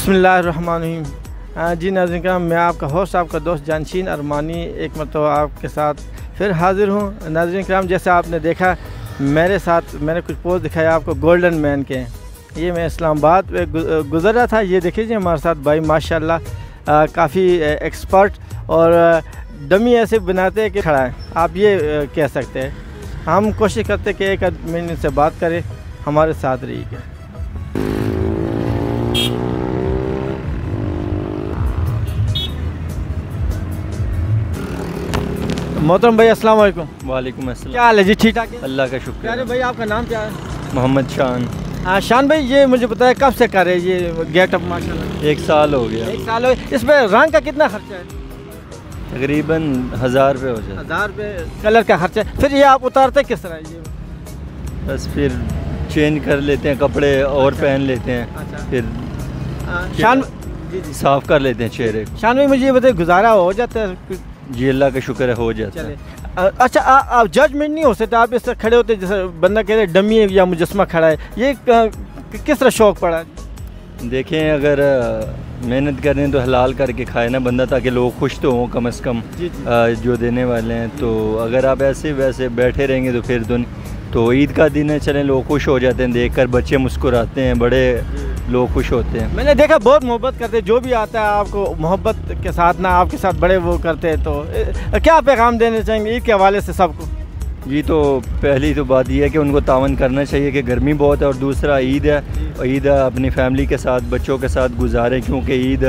बिस्मिल्लाहिर्रहमानिर्रहीम। जी नाज़रीन करम, मैं आपका होस्ट, आपका दोस्त जानशीन अरमानी एक मरतबा आपके साथ फिर हाज़िर हूँ। नाज़रीन करम, जैसे आपने देखा मेरे साथ मैंने कुछ पोस्ट दिखाया आपको गोल्डन मैन के। ये मैं इस्लामाबाद गुज़र रहा था, ये देखिए हमारे साथ भाई माशाल्लाह काफ़ी एक्सपर्ट और डमी ऐसे बनाते हैं कि खड़ा है, आप ये कह सकते हैं। हम कोशिश करते हैं कि एक मिनट से बात करें, हमारे साथ रहिएगा। मोहतरम भाई अस्सलाम वालेकुम। वालेकुम अस्सलाम। क्या हाल है जी? ठीक ठाक है, अल्लाह का शुक्र। अरे भाई आपका नाम क्या है? मोहम्मद शान। हाँ शान भाई, ये मुझे बताया कब से कर रहे हैं ये गेटअप? माशाल्लाह 1 साल हो गया। 1 साल हो गया। इसमें रंग का कितना खर्चा है? तकरीबन 1000 रुपये हो जाए। 1000 रुपये कलर का खर्चा है। फिर ये आप उतारते किस तरह ये? बस फिर चेंज कर लेते हैं कपड़े और पहन लेते हैं। अच्छा। फिर शान साफ़ कर लेते हैं चेहरे। शान भाई मुझे ये बताइए, गुजारा हो जाता है? जी अल्लाह का शुक्र है, हो जाता है। अच्छा, आप जजमेंट नहीं हो सकते? आप इस तरह खड़े होते जैसे बंदा कह रहे डमी है या मुजस्मा खड़ा है, ये किस तरह शौक़ पड़ा? देखें, अगर मेहनत करें तो हलाल करके खाए ना बंदा, ताकि लोग खुश तो हों कम से कम जो देने वाले हैं। तो अगर आप ऐसे वैसे बैठे रहेंगे तो फिर तो ईद का दिन है, चलें लोग खुश हो जाते हैं देखकर, बच्चे मुस्कुराते हैं, बड़े लोग खुश होते हैं। मैंने देखा बहुत मोहब्बत करते हैं, जो भी आता है आपको मोहब्बत के साथ ना आपके साथ बड़े वो करते हैं। तो क्या पैगाम देना चाहेंगे ईद के हवाले से सबको? जी, तो पहली तो बात यह है कि उनको तावन करना चाहिए कि गर्मी बहुत है, और दूसरा ईद है, और ईद अपनी फैमिली के साथ बच्चों के साथ गुजारें, क्योंकि ईद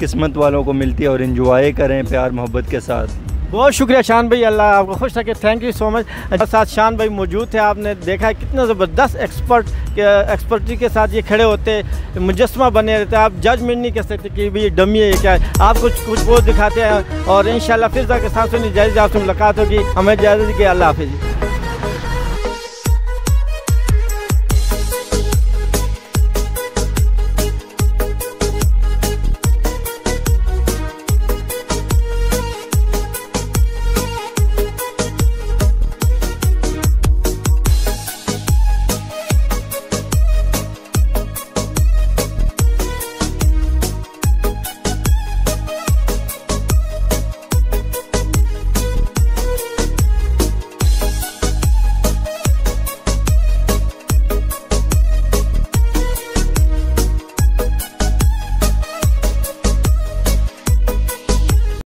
किस्मत वालों को मिलती है, और एंजॉय करें प्यार मोहब्बत के साथ। बहुत शुक्रिया शान भाई, अल्लाह आपको खुश रखे। Thank you so much. साथ शान भाई मौजूद थे, आपने देखा कितना ज़बरदस्त एक्सपर्टी के साथ ये खड़े होते, मुजस्मा बने रहते। आप जजमेंट नहीं कर सकते कि भाई डमी है क्या है। आप कुछ वो दिखाते हैं, और इंशाल्लाह फिर जाकर सांसों ने जायज़ आपसे मुलाकात होगी। हमें इजाज़त दी कि अल्लाह हाफ़िज़।